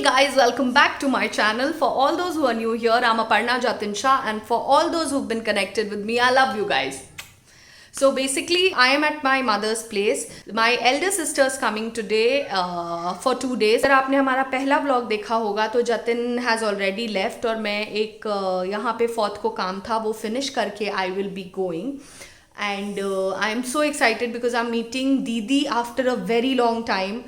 guys, welcome back to my channel. For all those who are new here, I'm Aparna Jatin Shah, and for all those who've been connected with me, I love you guys. So basically, I am at my mother's place. My elder sister is coming today for 2 days. अगर आपने हमारा पहला vlog देखा होगा तो Jatin has already left और मैं एक यहाँ पे 4th को काम था वो finish करके I will be going. And I am so excited because I'm meeting दीदी after a very long time.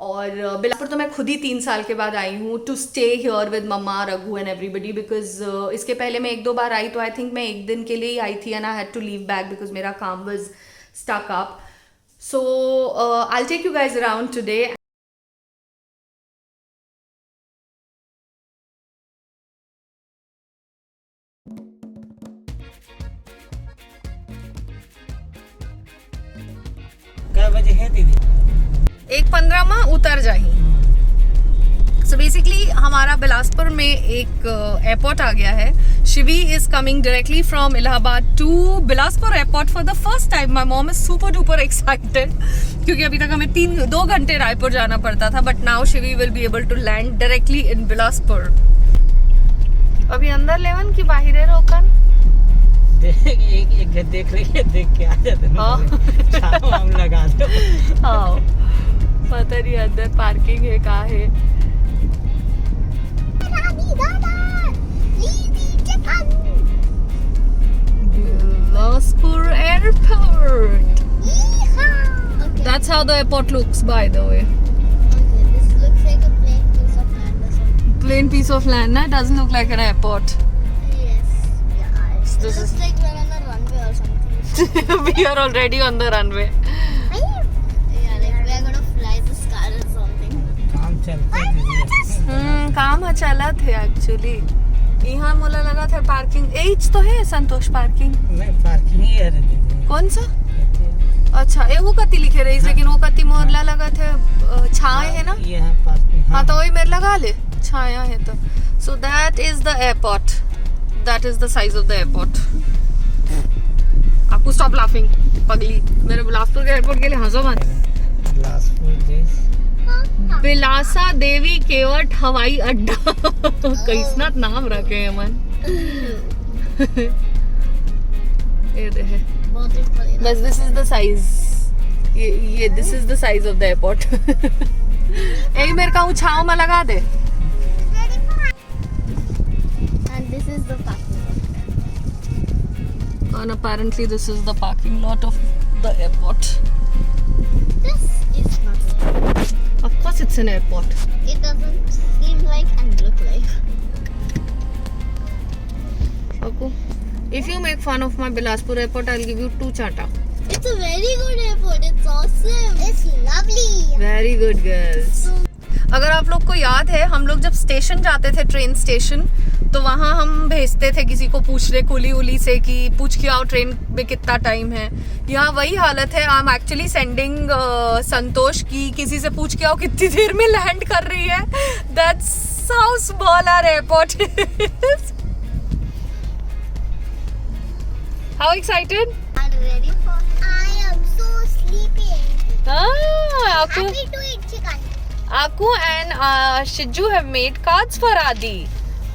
और बिलासपुर तो मैं खुद ही 3 साल के बाद आई हूँ to stay here with mamma Raghu and everybody because इसके पहले मैं 1-2 बार आई तो आई थिंक मैं 1 दिन के लिए ही आई थी and I had to leave back because मेरा काम was stuck up. So I will take you guys around today. क्या बजे है दीदी? 1:15 में उतर जाही. सो बेसिकली हमारा बिलासपुर में एक एयरपोर्ट आ गया है. Shivi is coming directly from Allahabad to Bilaspur airport for the first time. My mom is super duper excited क्योंकि अभी तक हमें 2 घंटे रायपुर जाना पड़ता था but now Shivi will be able to land directly in Bilaspur. अभी अंदर लेवन की बाहर रोकन एक देख रही है, देख के आ जाते हैं. हम लगा दो. हाँ पता नहीं अंदर पार्किंग है कहाँ है. Bilaspur Airport. That's how the airport looks, by the way. Okay, this looks like a plain piece of land or something. Plain piece of land, na? Doesn't look like an airport. Yes. Yeah. It This looks is- like we're on a runway or something. We are already on the runway. Yeah, like we're gonna fly this car or something. काम चलते दीदी. काम चलत है actually. यहाँ मोला लगा था पार्किंग एच तो है संतोष पार्किंग. नहीं पार्किंग ही है रे दीदी. कौन सा? अच्छा ए वो कति लिखे रही लेकिन वो कति मोरला लगा थे छाए है ना. ये है पार्किंग. हाँ तो वही मेरे लगा ले छाया है तो. So that is the airport. That is the size of the airport. आपको स्टॉप लाफिंग पगली. मेरे बिलासपुर के एयरपोर्ट के लिए हंसो मत. बिलासपुर देश. बिलासा देवी केवट हवाई अड्डा. कैसना नाम रखे हैं मन. ये देखे बहुत ही बड़ी. बस दिस इज द साइज. ये this is the size of the airport. यही मेरे का छाव में लगा दे. And this is the parking lot. And apparently this is the parking lot of the airport. This is not like. Of course it's an airport. It doesn't seem like and look like. Aku, if you make fun of my Bilaspur airport, I'll give you 2 chata. It's a very good airport. It's awesome. It's lovely. Very good girls. अगर आप लोग को याद है हम लोग जब station जाते थे ट्रेन स्टेशन तो वहाँ हम भेजते थे किसी को पूछने कुली उली से कि पूछ के आओ ट्रेन में कितना टाइम है. यहाँ वही हालत है. आई एम एक्चुअली सेंडिंग संतोष की किसी से पूछ के आओ कितनी देर में लैंड कर रही है. That's how small our airport is. How excited. I'm ready for. I am so sleepy. Aku Happy to eat chicken. and Shiju have made cards for Adi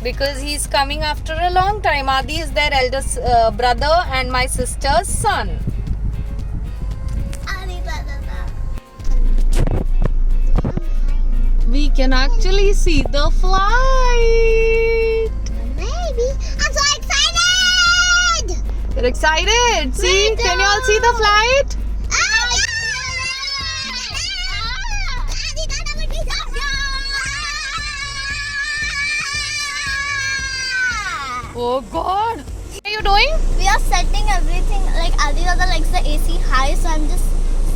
because he's coming after a long time. Adi is their eldest brother and my sister's son. Adi brother. We can actually see the flight. Maybe. I'm so excited. You're excited? See? Can you all see the flight? Oh God! What are you doing? We are setting everything like Adi Dada likes the AC high, so I'm just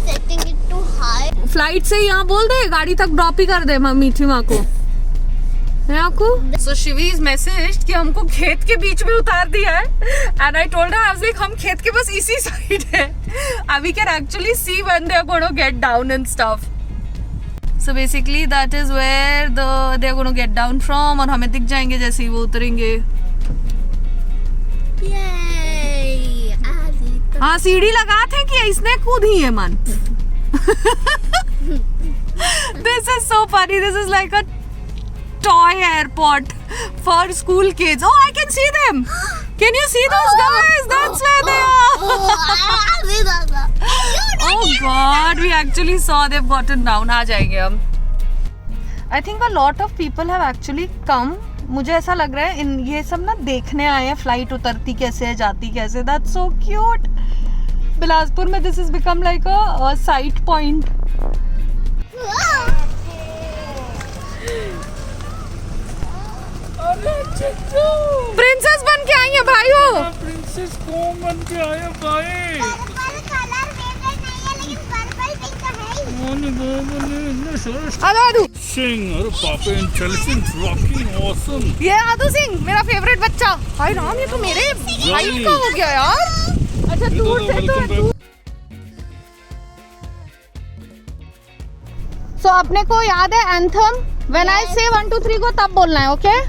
setting it to high. Flight से यहाँ बोल दे गाड़ी तक drop ही कर दे मीठी माँ को. है आपको? So शिवी is messaged कि हमको खेत के बीच में उतार दिया है. And I told her I was like हम खेत के बस इसी साइड है. And we can actually see when they are going to get down and stuff. So basically that is where they are going to get down from और हमें दिख जाएंगे जैसे ही वो उतरेंगे. Yay! Adi. हाँ सीढ़ी लगा थे कि इसने कूद ही है मन. This is so funny. This is like a toy airport for school kids. Oh, I can see them. Can you see those guys? That's where they are. Oh God, we actually saw they've gotten down. आ जाएंगे हम. I think a lot of people have actually come. मुझे ऐसा लग रहा है इन ये सब ना देखने आए हैं फ्लाइट उतरती कैसे है जाती कैसे. That's so cute. बिलासपुर में this has become like a sight point. Princess बन के आई है भाई वो. प्रिंसेस कौन बन के आया भाई? आदू सिंह, अरे पापा इंटेलिजेंट, रॉकिंग, ऑसम. ये आदू सिंह मेरा फेवरेट बच्चा. भाई राम ये तो मेरे भाई का हो गया यार. अच्छा दूर से तो सो अपने को याद है एंथम. व्हेन आई से 1 2 3 गो तब बोलना है. ओके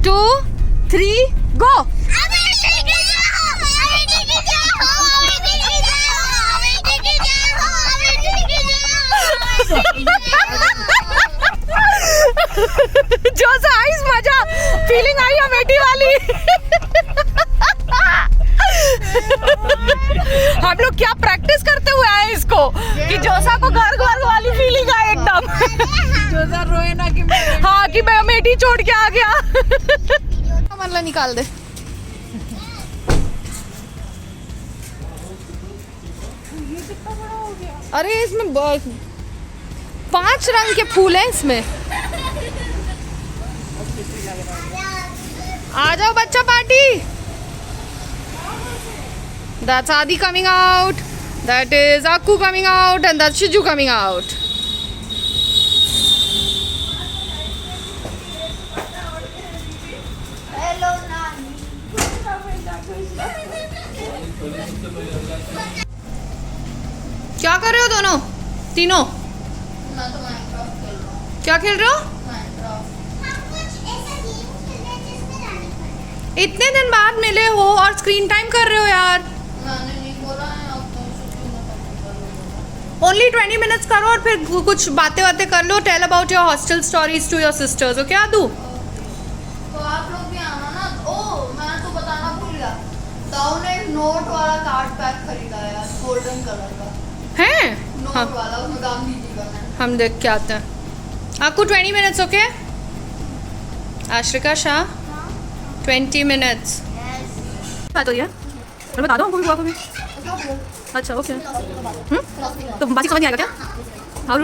2 3 गो. जो साइज मजा फीलिंग आई अमेठी वाली. हम लोग क्या प्रैक्टिस करते हुए आए इसको कि जोसा को घर घर वाली फीलिंग आए एकदम. जोसा रोए ना कि हाँ कि मैं अमेठी छोड़ के आ गया. मतलब निकाल दे. अरे इसमें 5 रंग के फूल हैं इसमें. आ जाओ बच्चा party. That's Adi coming out. That is Akku coming out, and that's Shiju coming out. Hello, Nani. क्या कर रहे हो दोनों तीनों? मैं तो Minecraft खेल रहा हूँ. क्या खेल रहे हो? Minecraft. हम कुछ ऐसा गेम खेल रहे हैं जिसमें रानी बने. इतने दिन बाद मिले हो और स्क्रीन टाइम कर रहे हो यार. मैंने नहीं बोला है आपको. ओनली 20 मिनट्स करो और फिर कुछ बातें बातें कर लो. Tell about your hostel stories to your sisters. Okay Aadu? तो आप लोग भी आना ना. ओ मैं तो बताना भूल गया. ताऊ ने एक नोट वाला कार्ड पैक खरीदा है यार, गोल्डन कलर का. हैं? नोट हाँ वाला, उसमें गांधी जी का है. हम देख के आते हैं. आपको 20 minutes. Okay Ashrika Shah 20 minutes. बात हो गया. बता दो हमको भी हुआ कभी. अच्छा ओके. तो बाकी समझ नहीं आएगा क्या? हाउ